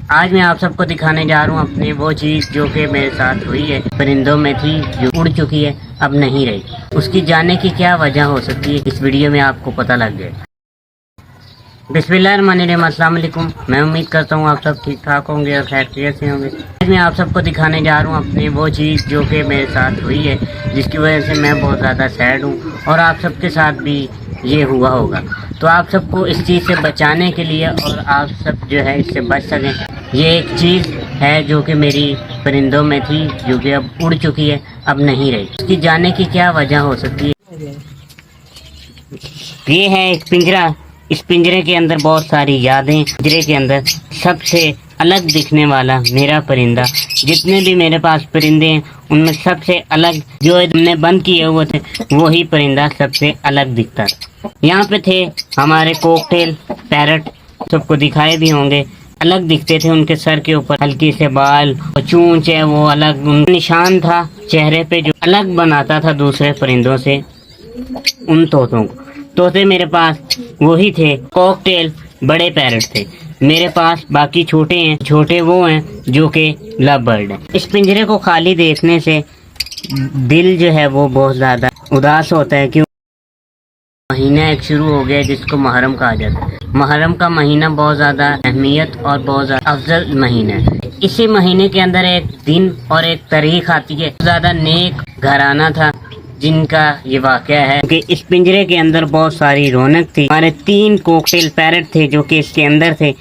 آج میں آپ سب کو دکھانے جا رہا ہوں اپنی وہ چیز جو کہ میرے ساتھ ہوئی ہے، پرندوں میں تھی جو اڑ چکی ہے، اب نہیں رہی۔ اس کی جانے کی کیا وجہ ہو سکتی ہے، اس ویڈیو میں آپ کو پتہ لگ جائے۔ بسم اللہ الرحمن الرحیم، السلام علیکم۔ میں امید کرتا ہوں آپ سب ٹھیک ٹھاک ہوں گے اور خیریت سے ہوں گے۔ آج میں آپ سب کو دکھانے جا رہا ہوں اپنی وہ چیز جو کہ میرے ساتھ ہوئی ہے، جس کی وجہ سے میں بہت زیادہ سیڈ ہوں اور آپ سب کے ساتھ بھی یہ ہوا ہوگا۔ تو آپ سب کو اس چیز سے بچانے کے لیے اور آپ سب جو ہے اس سے بچ سکیں، یہ ایک چیز ہے جو کہ میری پرندوں میں تھی جو کہ اب اڑ چکی ہے، اب نہیں رہی۔ اس کی جانے کی کیا وجہ ہو سکتی ہے؟ یہ ہے ایک پنجرا۔ اس پنجرے کے اندر بہت ساری یادیں۔ پنجرے کے اندر سب سے الگ دکھنے والا میرا پرندہ، جتنے بھی میرے پاس پرندے ہیں ان میں سب سے الگ جو ہم نے بند کیے ہوئے تھے وہی پرندہ سب سے الگ دکھتا تھا۔ یہاں پہ تھے ہمارے کوکٹیل پیرٹ، سب کو دکھائے بھی ہوں گے، الگ دکھتے تھے۔ ان کے سر کے اوپر ہلکی سے بال، چونچ ہے وہ الگ، ان نشان تھا چہرے پہ جو الگ بناتا تھا دوسرے پرندوں سے ان طوطوں کو۔ طوطے میرے پاس وہی تھے، کوکٹیل بڑے پیرٹ تھے میرے پاس، باقی چھوٹے ہیں، چھوٹے وہ ہیں جو کہ لو برڈ ہیں۔ اس پنجرے کو خالی دیکھنے سے دل جو ہے وہ بہت زیادہ اداس ہوتا ہے، کیوں مہینہ ایک شروع ہو گیا جس کو محرم کہا جاتا ہے۔ محرم کا مہینہ بہت زیادہ اہمیت اور بہت زیادہ افضل مہینہ ہے۔ اسی مہینے کے اندر ایک دن اور ایک تاریخ آتی ہے، زیادہ نیک گھرانہ تھا جن کا یہ واقعہ ہے کہ اس پنجرے کے اندر بہت ساری رونق تھی۔ ہمارے 3 کوکٹیل پیرٹ تھے جو کہ اس کے اندر تھے،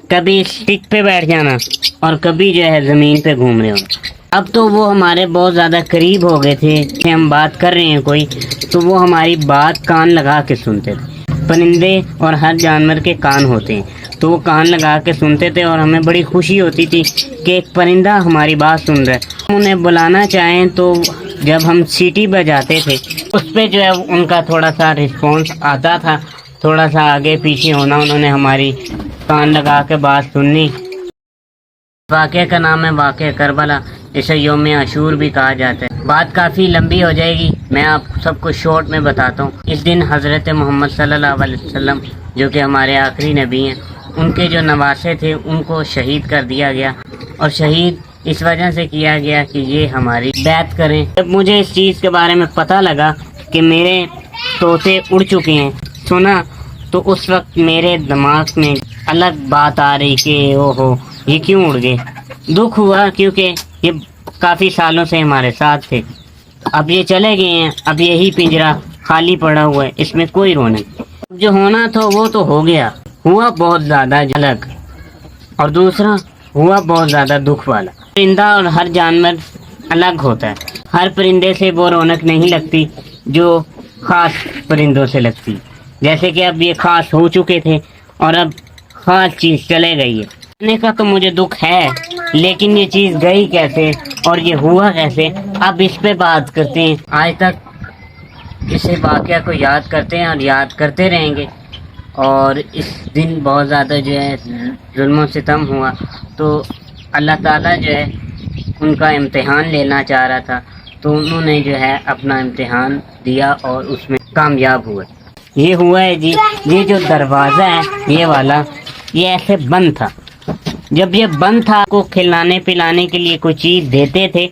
کبھی اسٹک پہ بیٹھ جانا اور کبھی جو ہے زمین پہ گھوم رہے ہونا۔ اب تو وہ ہمارے بہت زیادہ قریب ہو گئے تھے کہ ہم بات کر رہے ہیں کوئی تو وہ ہماری بات کان لگا کے سنتے تھے۔ پرندے اور ہر جانور کے کان ہوتے ہیں تو وہ کان لگا کے سنتے تھے اور ہمیں بڑی خوشی ہوتی تھی کہ ایک پرندہ ہماری بات سن رہا ہے۔ ہم انہیں بلانا چاہیں تو جب ہم سیٹی بجاتے تھے اس پہ جو ہے ان کا تھوڑا سا رسپانس آتا تھا، تھوڑا سا آگے پیچھے ہونا، انہوں نے ہماری کان لگا کے بات سننی۔ واقعہ کا نام ہے واقعہ کربلا، اسے یوم عاشور بھی کہا جاتا ہے۔ بات کافی لمبی ہو جائے گی، میں آپ سب کو شارٹ میں بتاتا ہوں۔ اس دن حضرت محمد صلی اللہ علیہ وسلم جو کہ ہمارے آخری نبی ہیں، ان کے جو نواسے تھے ان کو شہید کر دیا گیا، اور شہید اس وجہ سے کیا گیا کہ یہ ہماری بیعت کریں۔ جب مجھے اس چیز کے بارے میں پتہ لگا کہ میرے طوطے اڑ چکے ہیں سنا، تو اس وقت میرے دماغ میں الگ بات آ رہی کہ اوہو یہ کیوں اڑ گئے۔ دکھ ہوا کیونکہ یہ کافی سالوں سے ہمارے ساتھ تھے، اب یہ چلے گئے ہیں، اب یہی پنجرا خالی پڑا ہوا ہے، اس میں کوئی رونق نہیں۔ جو ہونا تھا وہ تو ہو گیا، ہوا بہت زیادہ الگ، اور دوسرا ہوا بہت زیادہ دکھ والا۔ پرندہ اور ہر جانور الگ ہوتا ہے، ہر پرندے سے وہ رونق نہیں لگتی جو خاص پرندوں سے لگتی، جیسے کہ اب یہ خاص ہو چکے تھے اور اب خاص چیز چلے گئی ہے۔ کہنے کا تو مجھے دکھ ہے، لیکن یہ چیز گئی کیسے اور یہ ہوا کیسے، اب اس پہ بات کرتے ہیں۔ آج تک اسے واقعہ کو یاد کرتے ہیں اور یاد کرتے رہیں گے، اور اس دن بہت زیادہ جو ہے ظلم و ستم ہوا، تو اللہ تعالیٰ جو ہے ان کا امتحان لینا چاہ رہا تھا، تو انہوں نے جو ہے اپنا امتحان دیا اور اس میں کامیاب ہوئے۔ یہ ہوا ہے جی، یہ جو دروازہ ہے یہ والا، یہ ایسے بند تھا۔ جب یہ بند تھا کو کھلانے پلانے کے لیے کوئی چیز دیتے تھے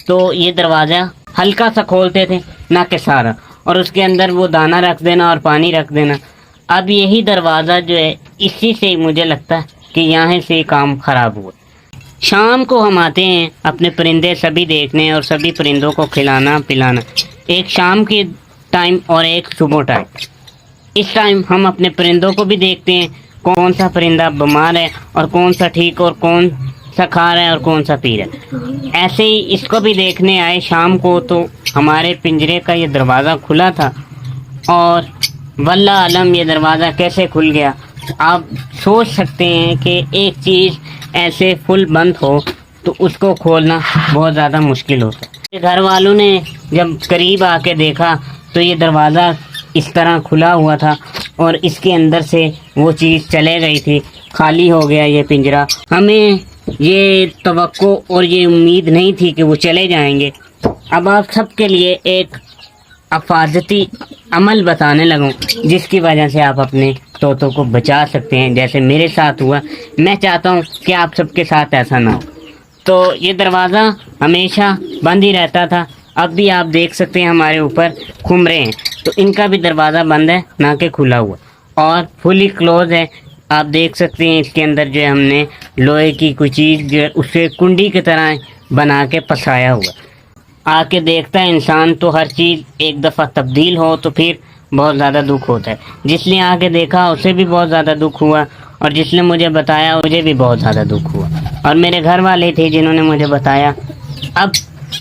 تو یہ دروازہ ہلکا سا کھولتے تھے، نہ کہ سارا، اور اس کے اندر وہ دانہ رکھ دینا اور پانی رکھ دینا۔ اب یہی دروازہ جو ہے اسی سے مجھے لگتا ہے کہ یہاں سے کام خراب ہوا۔ شام کو ہم آتے ہیں اپنے پرندے سبھی دیکھنے اور سبھی پرندوں کو کھلانا پلانا، ایک شام کے ٹائم اور ایک صبح ٹائم۔ اس ٹائم ہم اپنے پرندوں کو بھی دیکھتے ہیں کون سا پرندہ بیمار ہے اور کون سا ٹھیک، اور کون سا کھا رہا ہے اور کون سا پی رہا ہے۔ ایسے ہی اس کو بھی دیکھنے آئے شام کو، تو ہمارے پنجرے کا یہ دروازہ کھلا تھا، اور واللہ علم یہ دروازہ کیسے کھل گیا۔ آپ سوچ سکتے ہیں کہ ایک چیز ایسے فل بند ہو تو اس کو کھولنا بہت زیادہ مشکل ہوتا ہے۔ گھر والوں نے جب قریب آ کے دیکھا تو یہ دروازہ اس طرح کھلا ہوا تھا اور اس کے اندر سے وہ چیز چلے گئی تھی، خالی ہو گیا یہ پنجرا۔ ہمیں یہ توقع اور یہ امید نہیں تھی کہ وہ چلے جائیں گے۔ اب آپ سب کے لیے ایک حفاظتی عمل بتانے لگوں جس کی وجہ سے آپ اپنے طوطوں کو بچا سکتے ہیں، جیسے میرے ساتھ ہوا۔ میں چاہتا ہوں کہ آپ سب کے ساتھ ایسا نہ ہو۔ تو یہ دروازہ ہمیشہ بند ہی رہتا تھا، اب بھی آپ دیکھ سکتے ہیں ہمارے اوپر کھمرے ہیں، تو ان کا بھی دروازہ بند ہے نہ کہ کھلا ہوا، اور فلی کلوز ہے۔ آپ دیکھ سکتے ہیں اس کے اندر جو ہے ہم نے لوہے کی کوئی چیز جو ہے اسے کنڈی کی طرح بنا کے پھنسایا ہوا۔ آ کے دیکھتا ہے انسان تو ہر چیز ایک دفعہ تبدیل ہو تو پھر بہت زیادہ دکھ ہوتا ہے۔ جس نے آ کے دیکھا اسے بھی بہت زیادہ دکھ ہوا، اور جس نے مجھے بتایا مجھے بھی بہت زیادہ دکھ ہوا، اور میرے گھر والے تھے جنہوں نے مجھے بتایا۔ اب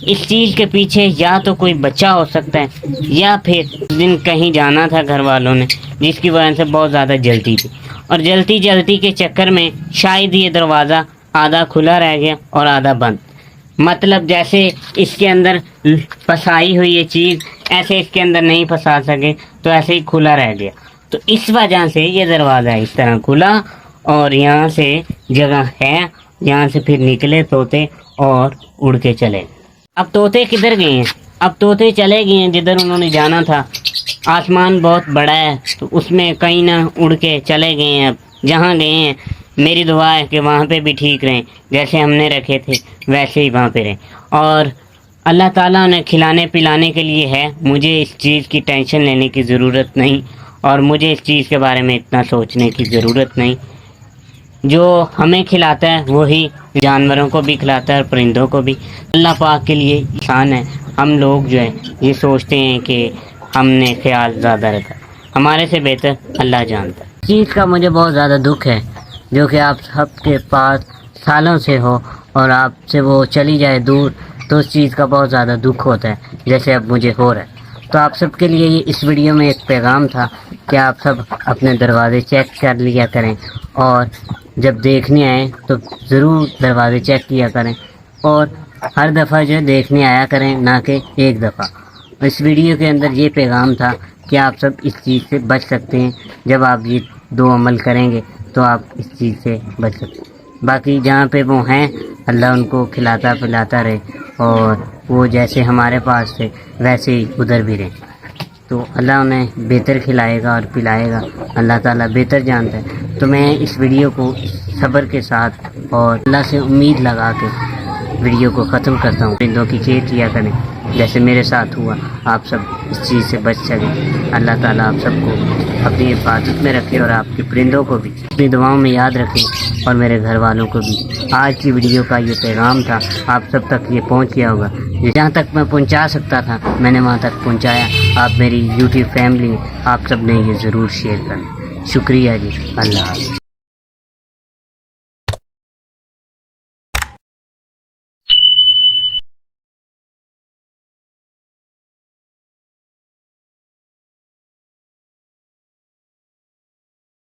اس چیز کے پیچھے یا تو کوئی بچہ ہو سکتا ہے، یا پھر اس دن کہیں جانا تھا گھر والوں نے، جس کی وجہ سے بہت زیادہ جلدی تھی، اور جلدی کے چکر میں شاید یہ دروازہ آدھا کھلا رہ گیا اور آدھا بند۔ مطلب جیسے اس کے اندر پھنسائی ہوئی یہ چیز ایسے اس کے اندر نہیں پھنسا سکے، تو ایسے ہی کھلا رہ گیا۔ تو اس وجہ سے یہ دروازہ اس طرح کھلا، اور یہاں سے جگہ ہے، یہاں سے پھر نکلے طوطے اور اڑ کے چلے۔ اب طوطے کدھر گئے ہیں؟ اب طوطے چلے گئے ہیں جدھر انہوں نے جانا تھا۔ آسمان بہت بڑا ہے تو اس میں کہیں نہ اڑ کے چلے گئے ہیں۔ اب جہاں گئے ہیں میری دعا ہے کہ وہاں پہ بھی ٹھیک رہیں، جیسے ہم نے رکھے تھے ویسے ہی وہاں پہ رہیں، اور اللہ تعالیٰ نے کھلانے پلانے کے لیے ہے، مجھے اس چیز کی ٹینشن لینے کی ضرورت نہیں، اور مجھے اس چیز کے بارے میں اتنا سوچنے کی ضرورت نہیں۔ جو ہمیں کھلاتا ہے وہی جانوروں کو بھی کھلاتا ہے اور پرندوں کو بھی۔ اللہ پاک کے لیے احسان ہے، ہم لوگ جو ہے یہ سوچتے ہیں کہ ہم نے خیال زیادہ رکھا، ہمارے سے بہتر اللہ جانتا ہے۔ اس چیز کا مجھے بہت زیادہ دکھ ہے جو کہ آپ سب کے پاس سالوں سے ہو اور آپ سے وہ چلی جائے دور، تو اس چیز کا بہت زیادہ دکھ ہوتا ہے، جیسے اب مجھے ہو رہا ہے۔ تو آپ سب کے لیے یہ اس ویڈیو میں ایک پیغام تھا کہ آپ سب اپنے دروازے چیک کر لیا کریں، اور جب دیکھنے آئیں تو ضرور دروازے چیک کیا کریں، اور ہر دفعہ جو دیکھنے آیا کریں، نہ کہ ایک دفعہ۔ اس ویڈیو کے اندر یہ پیغام تھا کہ آپ سب اس چیز سے بچ سکتے ہیں، جب آپ یہ دو عمل کریں گے تو آپ اس چیز سے بچ سکتے ہیں۔ باقی جہاں پہ وہ ہیں اللہ ان کو کھلاتا پلاتا رہے، اور وہ جیسے ہمارے پاس تھے ویسے ہی ادھر بھی رہیں۔ تو اللہ انہیں بہتر کھلائے گا اور پلائے گا، اللہ تعالیٰ بہتر جانتا ہے۔ تو میں اس ویڈیو کو صبر کے ساتھ اور اللہ سے امید لگا کے ویڈیو کو ختم کرتا ہوں۔ پرندوں کی کیئر کیا کریں جیسے میرے ساتھ ہوا، آپ سب اس چیز سے بچ سکیں۔ اللہ تعالیٰ آپ سب کو اپنی حفاظت میں رکھے، اور آپ کے پرندوں کو بھی اپنی دعاؤں میں یاد رکھیں، اور میرے گھر والوں کو بھی۔ آج کی ویڈیو کا یہ پیغام تھا، آپ سب تک یہ پہنچ گیا ہوگا۔ جہاں تک میں پہنچا سکتا تھا میں نے وہاں تک پہنچایا۔ آپ میری یوٹیوب فیملی، آپ سب نے یہ ضرور شیئر کرنا۔ شکریہ جی، اللہ حافظ۔